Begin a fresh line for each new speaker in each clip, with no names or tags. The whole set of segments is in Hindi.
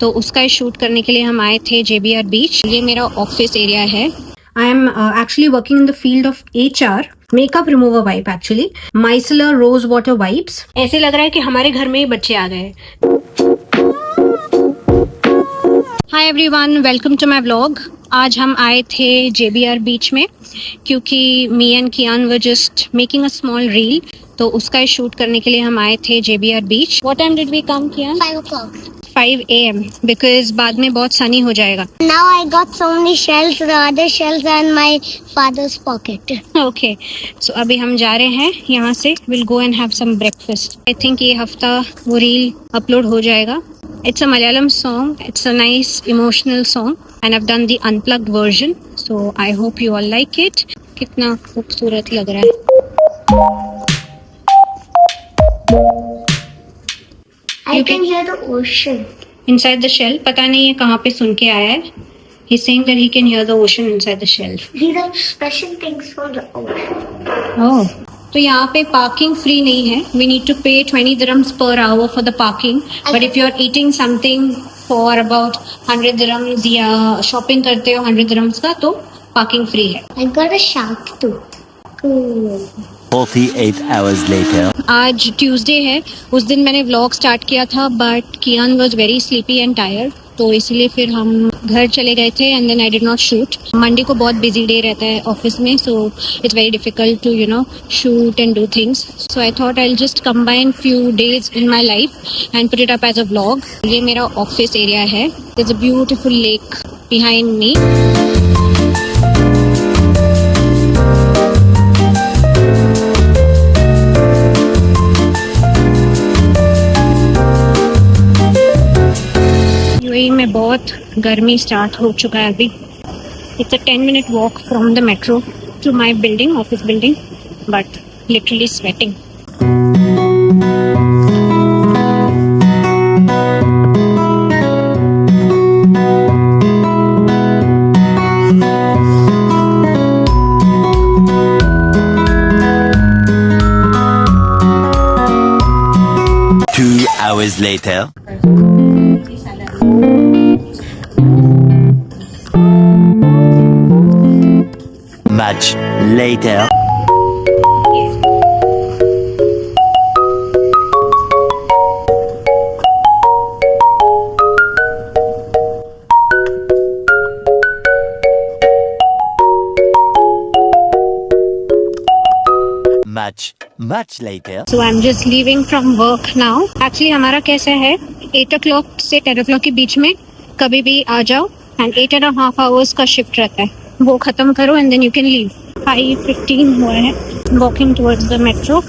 तो उसका शूट करने के लिए हम आए थे JBR बीच। ये मेरा ऑफिस एरिया है। I am actually working in the field of HR, makeup remover wipe, actually micellar rose water wipes. ऐसे लग रहा है कि हमारे घर में ही बच्चे आ गए। Hi everyone, welcome to my vlog. आज हम आए थे JBR बीच में क्योंकि me and Kiyan were just making a small reel, तो उसका शूट करने के लिए हम आए थे JBR beach. What time did we come Kiyan?
5 o'clock.
5 AM because बाद में बहुत सनी हो जाएगा।
Now I got so many shells. The other shells are in my father's pocket.
Okay, so अभी हम जा रहे हैं यहाँ से। Will go and have some breakfast. I think ये हफ्ता वो रील अपलोड हो जाएगा। It's a Malayalam song. It's a nice emotional song and I've done the unplugged version. So I hope you all like it. कितना खूबसूरत लग रहा है।
I can hear the ocean.
Inside the shell, पता नहीं ये कहाँ पे सुन के आया है। He's saying that he can hear the ocean inside the shell.
These are special things from the ocean.
Oh. तो यहाँ पे पार्किंग फ्री नहीं है। वी नीड टू पे 20 dirhams per hour for the parking, but if you are eating something for about 100 dirhams या शॉपिंग करते हो 100 dirhams का, तो पार्किंग फ्री है।
I got a shark too. Cool.
48 hours later.
आज ट्यूसडे है। उस दिन मैंने व्लॉग स्टार्ट किया था but Kiyan was very sleepy and tired, तो इसलिए फिर हम घर चले गए थे and then I did not shoot. Monday को बहुत बिजी डे रहता है ऑफिस में, so it's very difficult to shoot and do things. So I thought I will just combine few days in my life and put it up as a vlog. ये मेरा ऑफिस एरिया है। There is a beautiful lake behind me. UAE में बहुत गर्मी स्टार्ट हो चुका है अभी। It's a 10-minute walk from the metro to my building, office building, but literally sweating.
Hours later. Much later. Much later.
So I'm just leaving from work now. Actually हमारा कैसा है, 8 o'clock से 10 o'clock के बीच में कभी भी आ जाओ एंड 8.5 hours का शिफ्ट रहता है, वो खत्म करो and then you can leave. 5:15 हुआ है। Walking towards the metro.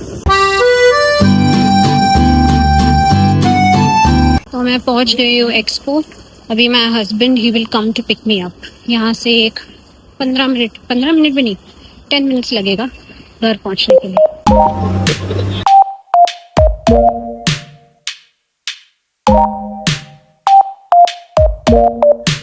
तो मैं पहुंच गई हूँ एक्सपो। अभी my husband he will come to pick me up. यहाँ से एक 15 मिनट भी नहीं, 10 minutes लगेगा घर पहुंचने के लिए।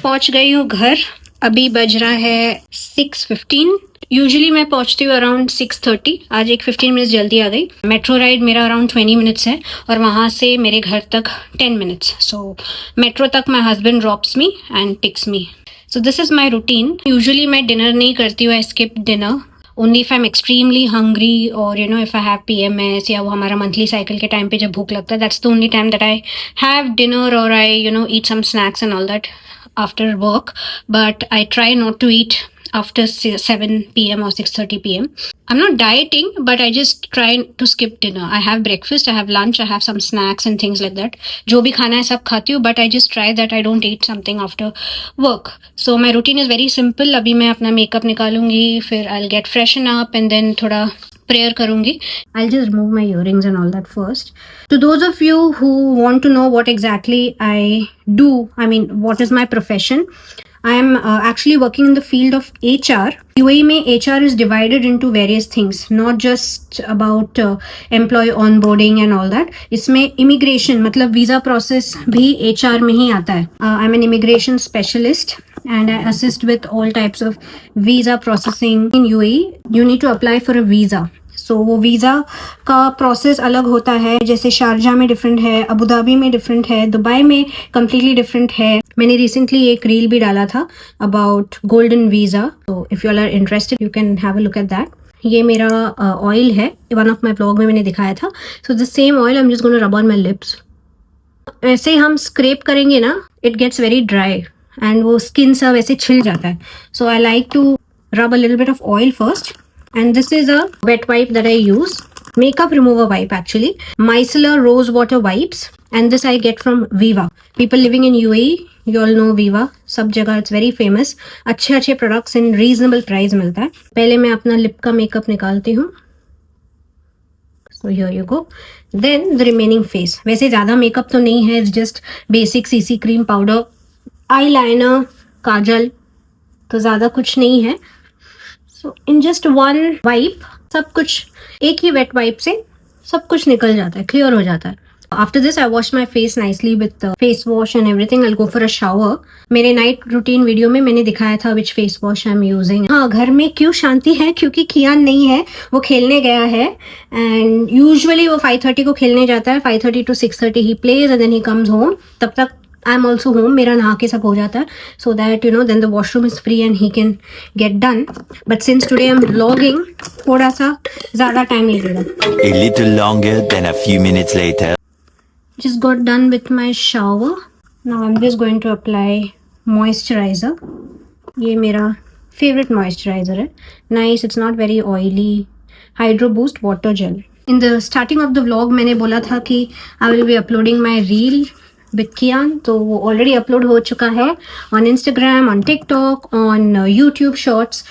पहुंच गई हूँ घर। अभी बज रहा है 6:15। यूजुअली मैं पहुंचती हूँ अराउंड 6:30। आज एक 15 मिनट्स जल्दी आ गई। मेट्रो राइड मेरा अराउंड 20 मिनट्स है और वहाँ से मेरे घर तक 10 मिनट्स। सो मेट्रो तक my husband drops me and picks me. So this is my routine. Usually मैं डिनर नहीं करती हूँ। I skip dinner only if I'm extremely hungry or if I have PMS या वो हमारा मंथली साइकिल के टाइम पे जब भूख लगता है, that's the only time that I have dinner or I eat some snacks and all that after work. But I try not to eat after 7 PM or 6:30 PM. I'm not dieting, but I just try to skip dinner. I have breakfast, I have lunch, I have some snacks and things like that. जो भी खाना है सब खाती हूँ, but I just try that I don't eat something after work. So my routine is very simple. अभी मैं अपना मेकअप निकालूंगी, फिर I'll get freshen up and then थोड़ा prayer करूंगी. I'll just remove my earrings and all that first. To those of you who want to know what exactly I do, I mean what is my profession, I am actually working in the field of HR. UAE में HR is divided into various things, not just about employee onboarding and all that. इसमें immigration मतलब visa process भी HR में ही आता है. I'm an immigration specialist and I assist with all types of visa processing in UAE. You need to apply for a visa. सो वो वीज़ा का प्रोसेस अलग होता है, जैसे शारजा में डिफरेंट है, अबू धाबी में डिफरेंट है, दुबई में कम्प्लीटली डिफरेंट है। मैंने रिसेंटली एक रील भी डाला था अबाउट गोल्डन वीज़ा, तो if you are interested you can have a look at that. ये मेरा ऑयल है, वन ऑफ माई ब्लॉग में मैंने दिखाया था। So the same oil I am just gonna rub on my lips. ऐसे हम स्क्रैप करेंगे ना, it gets very dry and वो स्किन सब ऐसे छिल जाता है। So I like to rub a little bit of oil first, and this is a wet wipe that I use, makeup remover wipe actually, micellar rose water wipes, and this I get from Viva. People living in UAE, you all know Viva, सब जगह it's very famous। अच्छे अच्छे products in reasonable price मिलता है। पहले मैं अपना लिप का मेकअप निकालती हूँ, so here you go, then the remaining face। वैसे ज़्यादा मेकअप तो नहीं है, it's just basic CC cream powder, eyeliner, काजल, तो ज़्यादा कुछ नहीं है। सो इन जस्ट वन वाइप सब कुछ, एक ही वेट वाइप से सब कुछ निकल जाता है, क्लियर हो जाता है। After this I wash my face nicely with face wash and everything. I go for a shower. मेरे नाइट रूटीन वीडियो में मैंने दिखाया था which face wash I am using. हाँ, घर में क्यों शांति है, क्योंकि कियान नहीं है, वो खेलने गया है एंड यूजुअली वो 5:30 को खेलने जाता है। 5:30 to 6:30 he plays and then he comes home. तब तक आई एम ऑल्सो होम, मेरा नहा के सब हो जाता है, so that you know then the washroom is free and he can get done. But since today I am vlogging, थोड़ा सा ज़्यादा टाइम लगेगा।
A little longer than a few minutes later.
Just got done with my shower. Now I'm just going to apply moisturizer. ये मेरा favorite moisturizer है, nice, it's not very oily, Hydro Boost Water Gel. In the starting of the vlog मैंने बोला था कि I will be uploading my reel with Kian, तो वो ऑलरेडी अपलोड हो चुका है on Instagram, on TikTok, on YouTube shorts.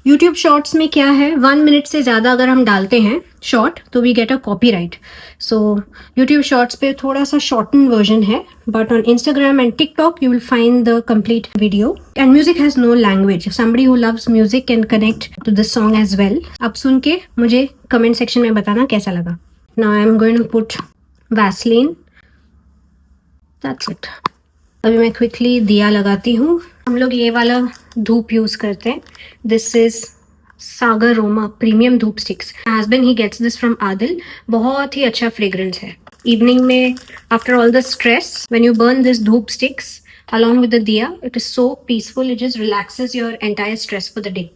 YouTube shorts में क्या है, 1 मिनट से ज़्यादा अगर हम डालते हैं शॉर्ट तो we get a copyright. So YouTube shorts पे थोड़ा सा शॉर्टन वर्जन है, but on Instagram and TikTok you will find the complete video. And music has no language, somebody who loves music can connect to this song as well. अब सुन के मुझे कमेंट सेक्शन में बताना कैसा लगा। Now I am going to put Vaseline, that's it. अभी मैं क्विकली दिया लगाती हूँ। हम लोग ये वाला धूप यूज़ करते हैं, दिस इज़ सागर रोमा प्रीमियम धूप sticks. Husband he gets this from Adil, बहुत ही अच्छा फ्रेग्रेंस है। इवनिंग में after all the stress when you burn this धूप sticks along with the diya, it is so peaceful, it just relaxes your entire stress for the day.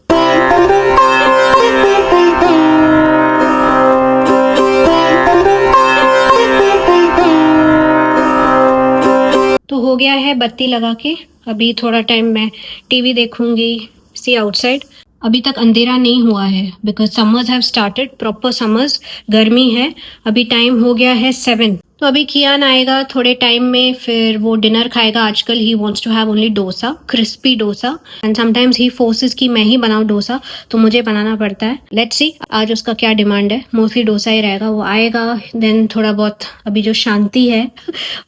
तो हो गया है बत्ती लगा के। अभी थोड़ा टाइम मैं टीवी देखूंगी, सी आउटसाइड। अभी तक अंधेरा नहीं हुआ है because summers have started, proper summers, गर्मी है। अभी टाइम हो गया है 7। तो अभी कियान आएगा थोड़े टाइम में, फिर वो डिनर खाएगा। आजकल he wants to have only dosa, crispy dosa, and sometimes he forces कि मैं ही बनाऊँ डोसा, तो मुझे बनाना पड़ता है। लेट्स सी आज उसका क्या डिमांड है। मोस्टली डोसा ही रहेगा। वो आएगा देन थोड़ा बहुत अभी जो शांति है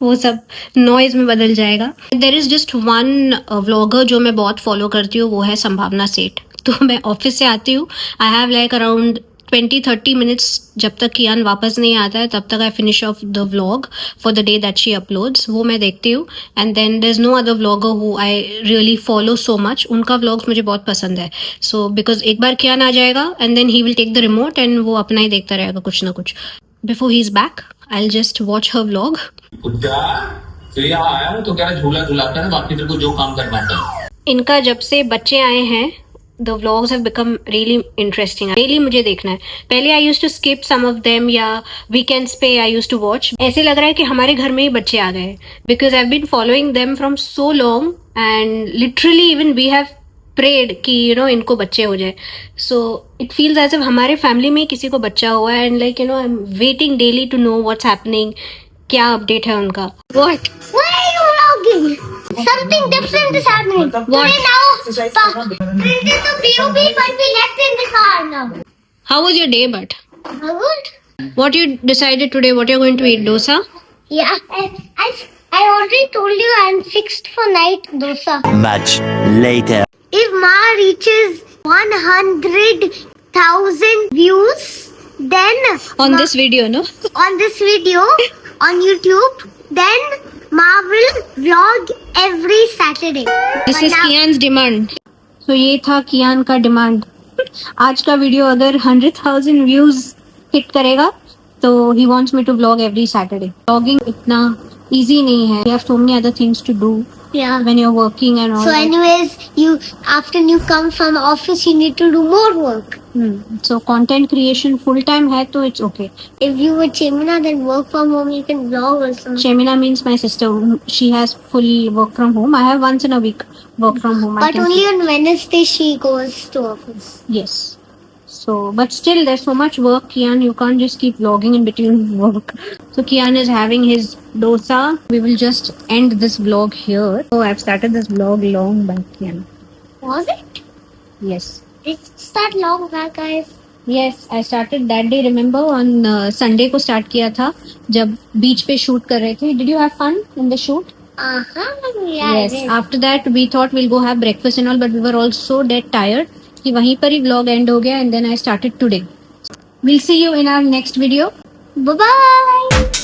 वो सब नॉइज में बदल जाएगा। There is just one vlogger जो मैं बहुत फॉलो करती हूँ, वो है संभावना सेठ। तो मैं ऑफिस से आती हूँ, I have like around 20-30 minutes, जब तक कियान वापस नहीं आता है तब तक I finish off the vlog for the day that she uploads. वो मैं देखती हूँ and then there is no other vlogger who I really follow so much. उनका व्लॉग्स मुझे बहुत पसंद है। सो बिकॉज एक बार कियान आ जाएगा and then he will take the remote एंड वो अपना ही देखता रहेगा कुछ ना कुछ। Before he is back I will just watch her vlog.
तो यहाँ आया तो क्या झूला झूलाता है, बाकी तेरे को जो काम करना है।
इनका जब से बच्चे आए हैं the vlogs have become really interesting. Daily मुझे देखना है। पहले I used to skip some of them या weekends पे I used to watch। ऐसे लग रहा है कि हमारे घर में ही बच्चे आ गए because I've been following them from so long and literally even we have prayed कि you know इनको बच्चे हो जाए। So it feels as if हमारे फैमिली में किसी को बच्चा हुआ है and like you know I'm waiting daily to know what's happening। क्या अपडेट है उनका। What?
Why are you vlogging? Something different is happening.
What?
Today now, printed the POP but we left in the car now.
How was your day but?
Good?
What you decided today? What you're going to eat? Dosa?
Yeah, I already told you I'm fixed for night dosa.
Much later.
If Ma reaches 100,000 views, then
On this video, no?
on this video on YouTube, then Ma will vlog every Saturday.
This
But
is
now-
कियान्स डिमांड। तो ये था कियान का डिमांड। आज का वीडियो अगर 100,000 व्यूज हिट करेगा तो he wants me to vlog every Saturday. Vlogging इतना easy नहीं है. You have so many other things to do
Yeah.
when you're working and all.
So,
that.
anyways, after you come from office, you need to do more work.
So content creation full time है तो it's okay.
If you were Chemina, then work from home, you can vlog also.
Shemina means my sister. She has full work from home. I have once in a week work from home. I
But
can
only
say.
on Wednesday she goes to office.
Yes. So, but still, there's so much work, Kian. You can't just keep vlogging in between work. So, Kian is having his dosa. We will just end this vlog here. Oh, I've started this vlog long back, Kian.
Was it?
Yes.
It's that long back, guys.
Yes, I started that day. Remember on Sunday को start किया था जब beach पे shoot कर रहे थे. Did you have fun in the shoot?
Yeah.
Yes.
I did.
After that, we thought we'll go have breakfast and all, but we were all so dead tired कि वहीं पर ही vlog end हो गया and then I started today. We'll see you in our next video.
Bye bye.